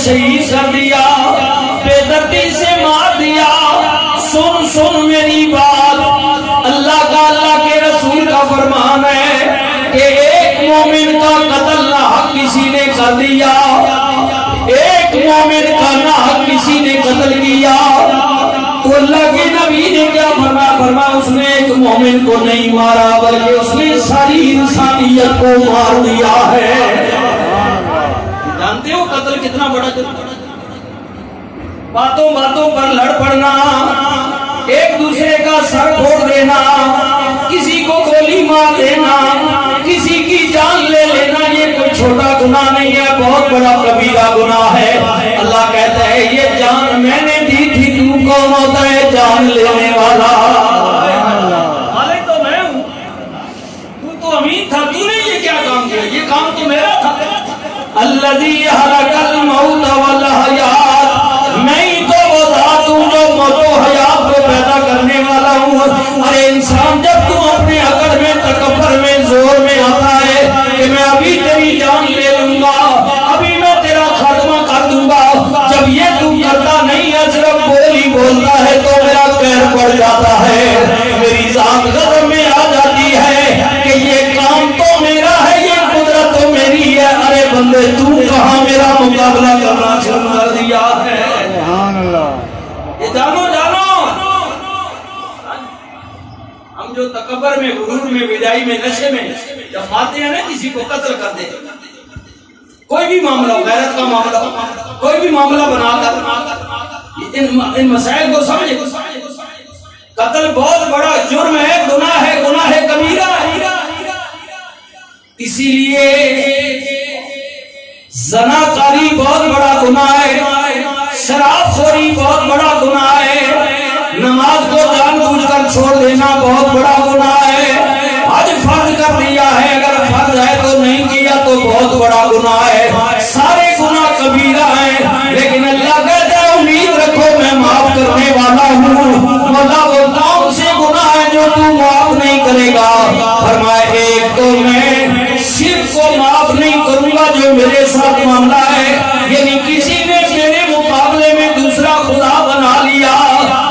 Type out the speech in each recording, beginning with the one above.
شہید کر دیا، بے دردی سے مار دیا۔ سن سن میری بات، اللہ کے رسول کا فرمان ہے کہ ایک مومن کا قتل ناحق کسی نے کر دیا، ایک مومن کا ناحق کسی نے قتل کیا تو اللہ کے نبی نے کیا فرمایا؟ اس نے ایک مومن کو نہیں مارا بلکہ اس نے ساری انسانیت کو مار دیا ہے۔ جانتے ہو قتل کتنا بڑا جرم؟ باتوں باتوں پر لڑ پڑنا، ایک دوسرے کا سر پھوڑ دینا، کسی کو گولی مار دینا، کسی کی جان لے لینا، یہ کوئی چھوٹا گناہ نہیں ہے، بہت بڑا کبیرہ گناہ ہے۔ اللہ کہتا ہے یہ جان میں نے دی تھی، تو کون ہوتا ہے جان لینے والا؟ مالک تو میں ہوں، تو امین تھا، تو نے یہ کیا کام کیا؟ یہ کام تو میرا تھا۔ الذی خلق الموت والحیات، میں ہی تو وہ ذات ہوں جو موت و حیات کو پیدا کرنے والا ہوں۔ ارے انسان، جب تم اپنے عقل میں تکبر میں زور میں آتا ہے کہ میں ابھی تیری جان لے لوں گا، ابھی میں تیرا خاتمہ کر دوں گا، جب یہ تم کرتا نہیں ہے، صرف بولی بولتا ہے تو میرا قہر پڑ جاتا ہے، میری ذات غضب میں آ جاتی ہے کہ یہ کام تو میرا ہے، یہ قدرت تو میری ہے۔ ارے بندے، تو کہاں میرا مقابلہ کرنا شروع کر دیا ہے؟ سبحان اللہ۔ یہ جانو ہم جو تکبر میں، غرور میں، بدائی میں، نشے میں جب مارتے ہیں نا کسی کو، قتل کر دے، کوئی بھی معاملہ ہو، غیرت کا معاملہ ہو، کوئی بھی معاملہ بنا کر ان مسائل کو سمجھے۔ قتل بہت بڑا جرم ہے، گناہ ہے کبیرہ ہے۔ اسی لیے زنا کاری بہت بڑا گناہ ہے، شراب خوری بہت بڑا گناہ ہے، نماز کو جان بوجھ کر چھوڑ دینا بہت بڑا گناہ ہے، حج فرض کر دیا ہے اگر فرض ہے تو نہیں کیا تو بہت بڑا گناہ ہے۔ سارے گناہ کبیرہ ہیں، لیکن اللہ کہتا ہے امید رکھو میں معاف کرنے والا ہوں۔ مولا وہ کون سے گناہ ہیں جو تو معاف نہیں کرے گا؟ فرمایا ایک تو میں شرک کو معاف نہیں کروں گا جو میرے ساتھ معاملہ ہے، یعنی کسی نے میرے مقابلے میں دوسرا خدا بنا لیا،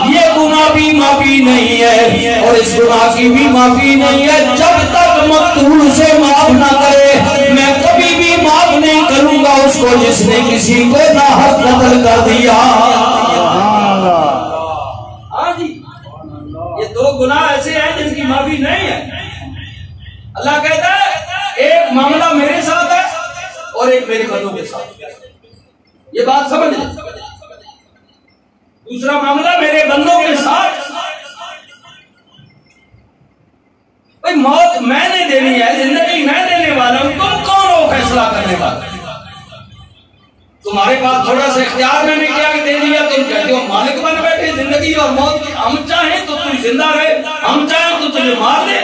یہ گناہ بھی معافی نہیں ہے، اور اس گناہ کی بھی معافی نہیں ہے جب تک مقتول سے معاف نہ کرے۔ میں کبھی بھی معاف نہیں کروں گا اس کو جس نے کسی کو ناحق قتل کر دیا۔ ہاں جی، یہ دو گناہ ایسے ہیں جن کی معافی نہیں ہے۔ اللہ کہتا ہے ایک معاملہ میرے ساتھ ہے اور ایک میرے بندوں کے ساتھ، یہ بات سمجھ لیں۔ دوسرا معاملہ میرے بندوں کے ساتھ، بھئی موت میں نے دینی ہے، زندگی میں دینے والا ہوں، تم کون ہو فیصلہ کرنے والا؟ تمہارے پاس تھوڑا سا اختیار میں نے کیا کہ دے دیا، تم کہتے ہو مالک بن بیٹھے زندگی اور موت کی۔ ہم چاہیں تو تم زندہ رہے، ہم چاہیں تو تمہیں مار دے،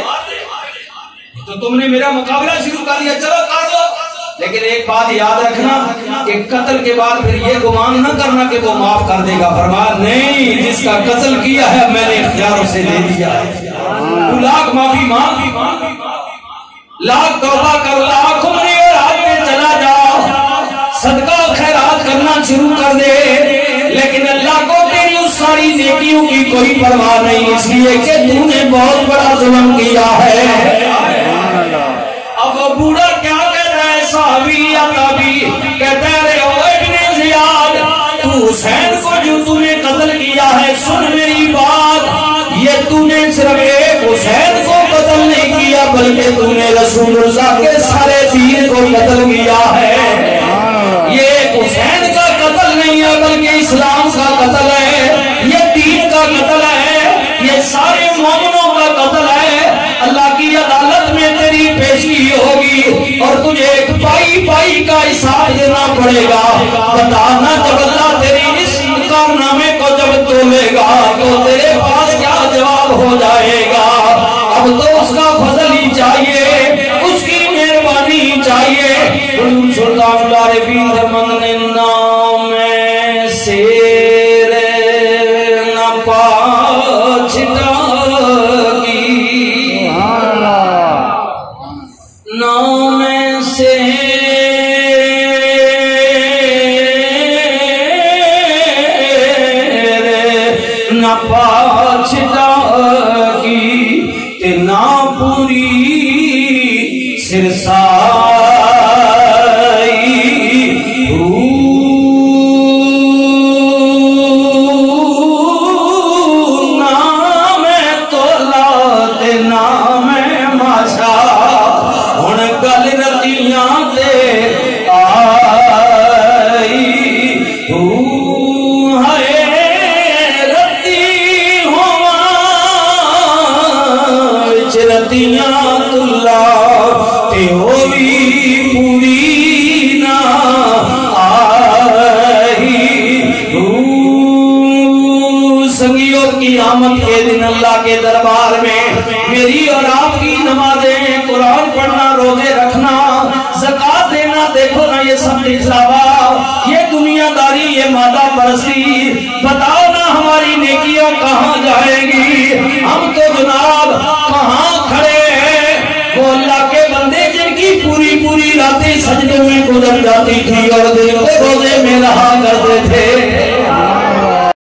تو تم نے میرا مقابلہ شروع کر دیا، چلو کر دو۔ لیکن ایک بات یاد رکھنا کہ قتل کے بعد پھر یہ گمان نہ کرنا کہ وہ معاف کر دے گا۔ فرمایا نہیں، جس کا قتل کیا ہے میں نے اختیار اسے دے دیا ہے، تو لاکھ معافی مانگ، لاکھ توبہ کر، لاکھ عمریں اور حج میں چلا جا، صدقہ خیرات کرنا شروع کر دے، لیکن اللہ کو تیری اس ساری نیکیوں کی کوئی پرواہ نہیں، اس لیے کہ تو نے بہت بڑا ظلم کیا ہے۔ اب وہ بوڑھا کیا کہتا ہے، صحابی یا تابعی کہتا ہے او ابن زیاد، تو حسین کو جو تو نے قتل کیا ہے، سن میری بات، یہ تو نے صرف ایک حسین کو قتل نہیں کیا بلکہ تو نے رسول اللہ کے سارے دین کو قتل کیا ہے۔ یہ ایک حسین کا قتل نہیں ہے بلکہ اسلام کا قتل ہے، یہ دین کا قتل ہے، یہ سارے مومنوں کا قتل ہے۔ اللہ کی عدالت میں تیری پیشی ہوگی اور تجھے ایک پائی پائی کا حساب دینا پڑے گا۔ بتانا جب اللہ تیری اس کارنامے کو جب تولے گا تو تیرے پاس کیا جواب ہو جائے گا؟ اب تو اس کا فضل ہی چاہیے، اس کی مہربانی چاہیے۔ حضور سلطان العارفین فرماتے ہیں نام سیر نہ پاچھتا کی، نام سے قیامت کے دن اللہ کے دربار میں میری اور آپ کی نمازیں، قرآن پڑھنا، روزے رکھنا، زکات دینا، دیکھو نا یہ سب دکھلاوا، یہ دنیا داری، یہ مادہ پرستی، بتاؤ نا ہماری نیکیاں کہاں جائیں گی؟ ہم تو جناب کہاں کھڑے ہیں؟ وہ اللہ کے بندے جن کی پوری راتیں سجدے میں گزر جاتی تھی اور دن کو روزے میں رہا کرتے تھے،